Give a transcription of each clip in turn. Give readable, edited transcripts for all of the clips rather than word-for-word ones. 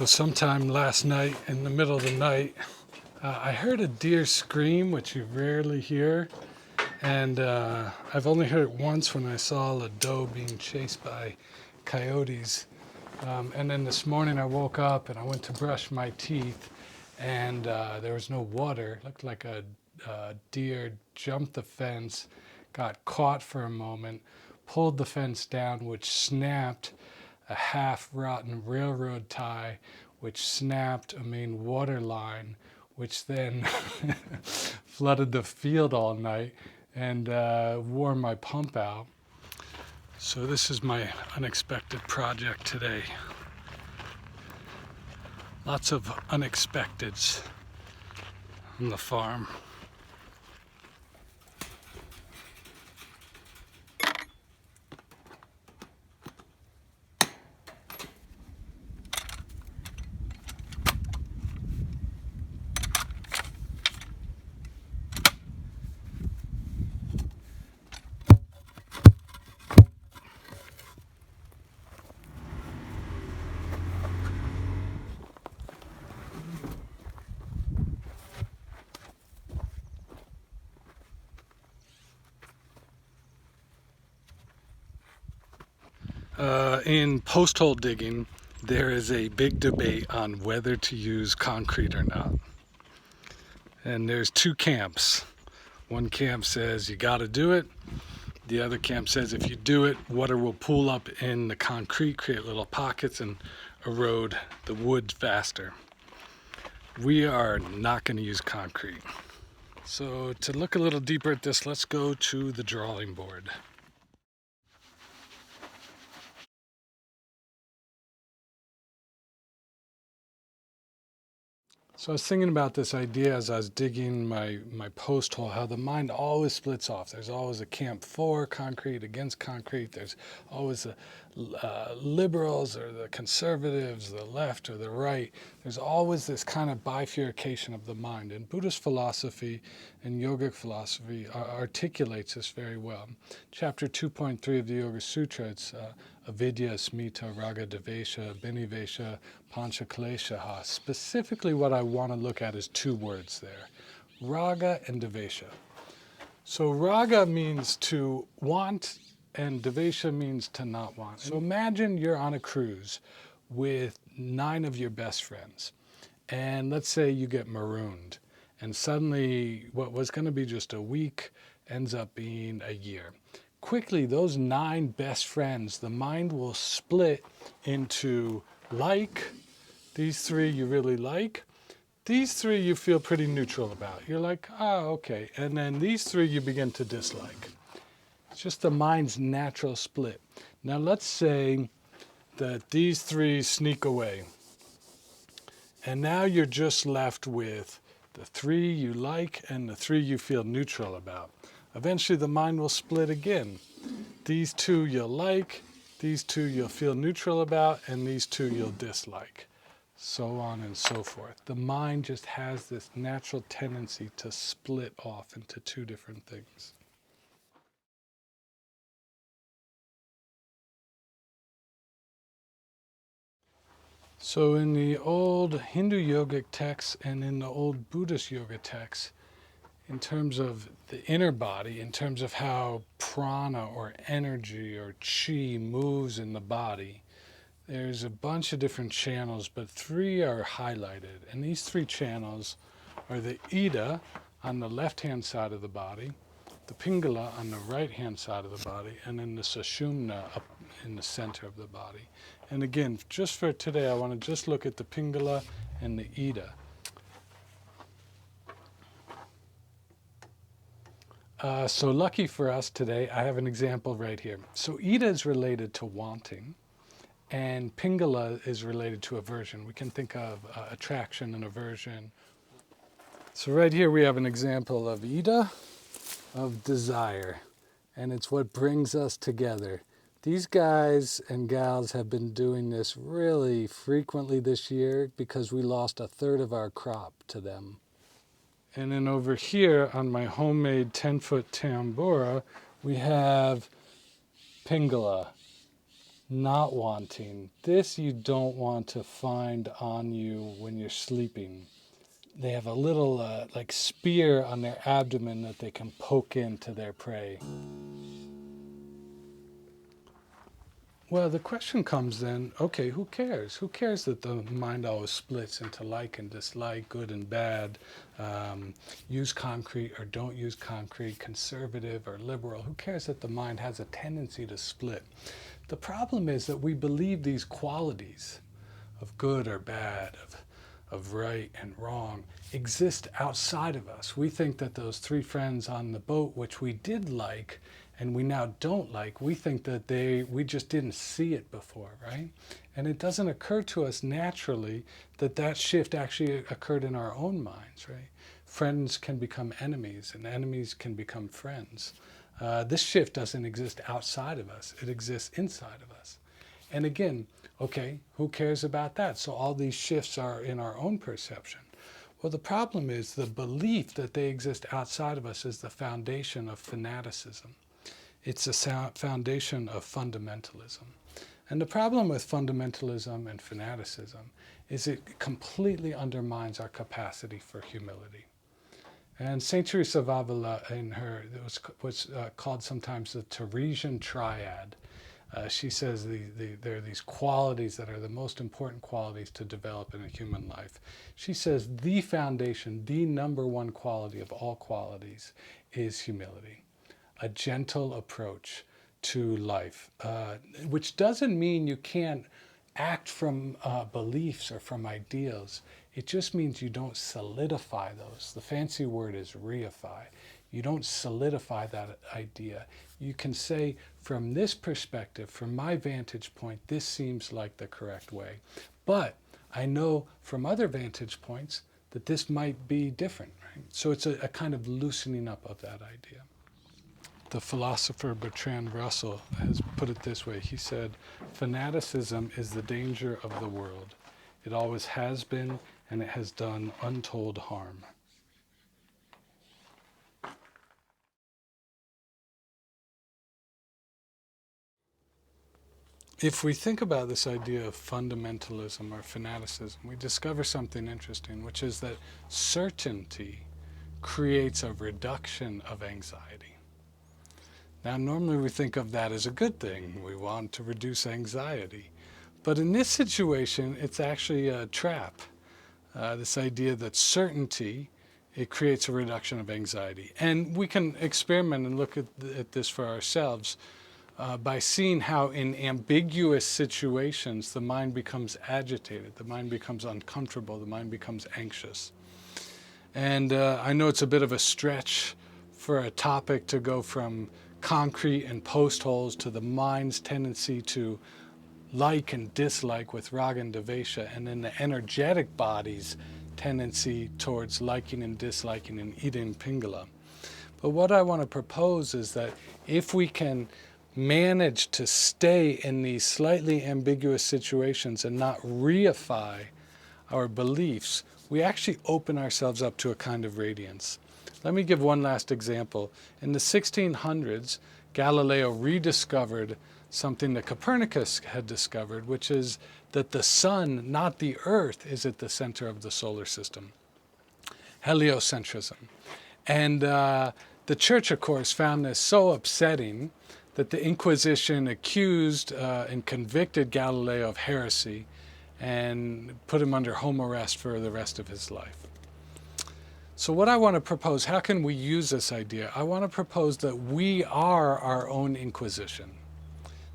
So sometime last night, in the middle of the night, I heard a deer scream, which you rarely hear. And I've only heard it once when I saw a doe being chased by coyotes. And then this morning I woke up and I went to brush my teeth, and there was no water. It looked like a deer jumped the fence, got caught for a moment, pulled the fence down, which snapped a half-rotten railroad tie, which snapped a main water line, which then flooded the field all night and wore my pump out. So this is my unexpected project today. Lots of unexpecteds on the farm. In post-hole digging, there is a big debate on whether to use concrete or not. And there's two camps. One camp says you got to do it. The other camp says if you do it, water will pool up in the concrete, create little pockets, and erode the wood faster. We are not going to use concrete. So to look a little deeper at this, let's go to the drawing board. So I was thinking about this idea as I was digging my post hole, how the mind always splits off. There's always a camp for concrete, against concrete. There's always the liberals or the conservatives, the left or the right. There's always this kind of bifurcation of the mind. And Buddhist philosophy and yogic philosophy articulates this very well. Chapter 2.3 of the Yoga Sutra, it's avidya, smita, raga, devesha, binivesha, panchakleshaha. Specifically what I want to look at is two words there, raga and devesha. So raga means to want and devesha means to not want. So imagine you're on a cruise with 9 of your best friends, and let's say you get marooned, and suddenly what was going to be just a week ends up being a year. Quickly, those 9 best friends, the mind will split into like, these 3 you really like, these 3 you feel pretty neutral about. You're like, oh, okay. And then these 3 you begin to dislike. It's just the mind's natural split. Now let's say that these 3 sneak away. And now you're just left with the 3 you like and the 3 you feel neutral about. Eventually the mind will split again. These 2 you'll like, these 2 you'll feel neutral about, and these 2 you'll dislike. So on and so forth. The mind just has this natural tendency to split off into 2 different things. So in the old Hindu yogic texts and in the old Buddhist yoga texts, in terms of the inner body, in terms of how prana or energy or chi moves in the body, there's a bunch of different channels, but 3 are highlighted. And these 3 channels are the Ida on the left-hand side of the body, the Pingala on the right-hand side of the body, and then the Sushumna up in the center of the body. And again, just for today, I want to just look at the Pingala and the Ida. So lucky for us today, I have an example right here. So Ida is related to wanting, and Pingala is related to aversion. We can think of attraction and aversion. So right here we have an example of Ida, of desire, and it's what brings us together. These guys and gals have been doing this really frequently this year because we lost 1/3 of our crop to them. And then over here on my homemade 10-foot tambura, we have Pingala. not wanting. This you don't want to find on you when you're sleeping. They have a little like spear on their abdomen that they can poke into their prey. Well, the question comes then, okay, who cares? Who cares that the mind always splits into like and dislike, good and bad, use concrete or don't use concrete, conservative or liberal? Who cares that the mind has a tendency to split? The problem is that we believe these qualities of good or bad, of right and wrong, exist outside of us. We think that those three friends on the boat, which we did like, and we now don't like, we think that we just didn't see it before, right? And it doesn't occur to us naturally that that shift actually occurred in our own minds, right? Friends can become enemies, and enemies can become friends. This shift doesn't exist outside of us. It exists inside of us. And again, okay, who cares about that? So all these shifts are in our own perception. Well, the problem is the belief that they exist outside of us is the foundation of fanaticism. It's the foundation of fundamentalism. And the problem with fundamentalism and fanaticism is it completely undermines our capacity for humility. And St. Teresa of Avila, in her, it was called sometimes the Teresian triad. She says there are these qualities that are the most important qualities to develop in a human life. She says the foundation, the number one quality of all qualities is humility. A gentle approach to life, which doesn't mean you can't act from beliefs or from ideals. It just means you don't solidify those. The fancy word is reify. You don't solidify that idea. You can say, from this perspective, from my vantage point, this seems like the correct way. But I know from other vantage points that this might be different, right? So it's a kind of loosening up of that idea. The philosopher Bertrand Russell has put it this way. He said, fanaticism is the danger of the world. It always has been, and it has done untold harm. If we think about this idea of fundamentalism or fanaticism, we discover something interesting, which is that certainty creates a reduction of anxiety. Now, normally we think of that as a good thing. We want to reduce anxiety. But in this situation, it's actually a trap. This idea that certainty, it creates a reduction of anxiety. And we can experiment and look at this for ourselves by seeing how in ambiguous situations the mind becomes agitated, the mind becomes uncomfortable, the mind becomes anxious. And I know it's a bit of a stretch for a topic to go from concrete and post holes to the mind's tendency to like and dislike with raga and devesha, and then the energetic body's tendency towards liking and disliking in ida and pingala. But what I want to propose is that if we can manage to stay in these slightly ambiguous situations and not reify our beliefs, we actually open ourselves up to a kind of radiance. Let me give one last example. In the 1600s, Galileo rediscovered something that Copernicus had discovered, which is that the sun, not the earth, is at the center of the solar system. Heliocentrism. And the church, of course, found this so upsetting that the Inquisition accused and convicted Galileo of heresy and put him under home arrest for the rest of his life. So what I want to propose, how can we use this idea? I want to propose that we are our own Inquisition.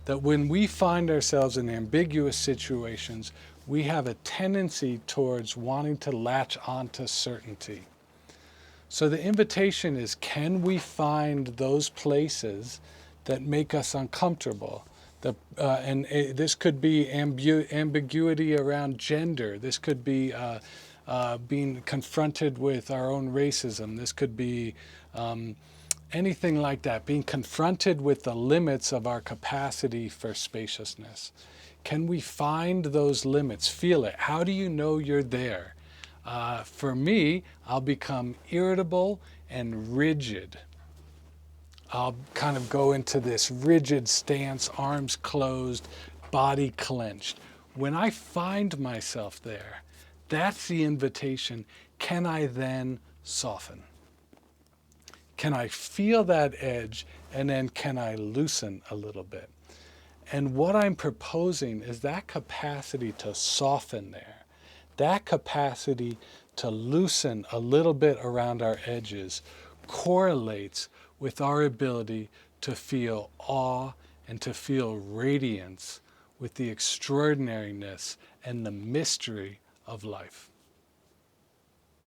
That when we find ourselves in ambiguous situations, we have a tendency towards wanting to latch onto certainty. So the invitation is, can we find those places that make us uncomfortable? This could be ambiguity around gender. This could be being confronted with our own racism. This could be anything like that, being confronted with the limits of our capacity for spaciousness. Can we find those limits? Feel it. How do you know you're there? For me, I'll become irritable and rigid. I'll kind of go into this rigid stance, arms closed, body clenched. When I find myself there, that's the invitation. Can I then soften? Can I feel that edge, and then can I loosen a little bit? And what I'm proposing is that capacity to soften there, that capacity to loosen a little bit around our edges correlates with our ability to feel awe and to feel radiance with the extraordinariness and the mystery of life.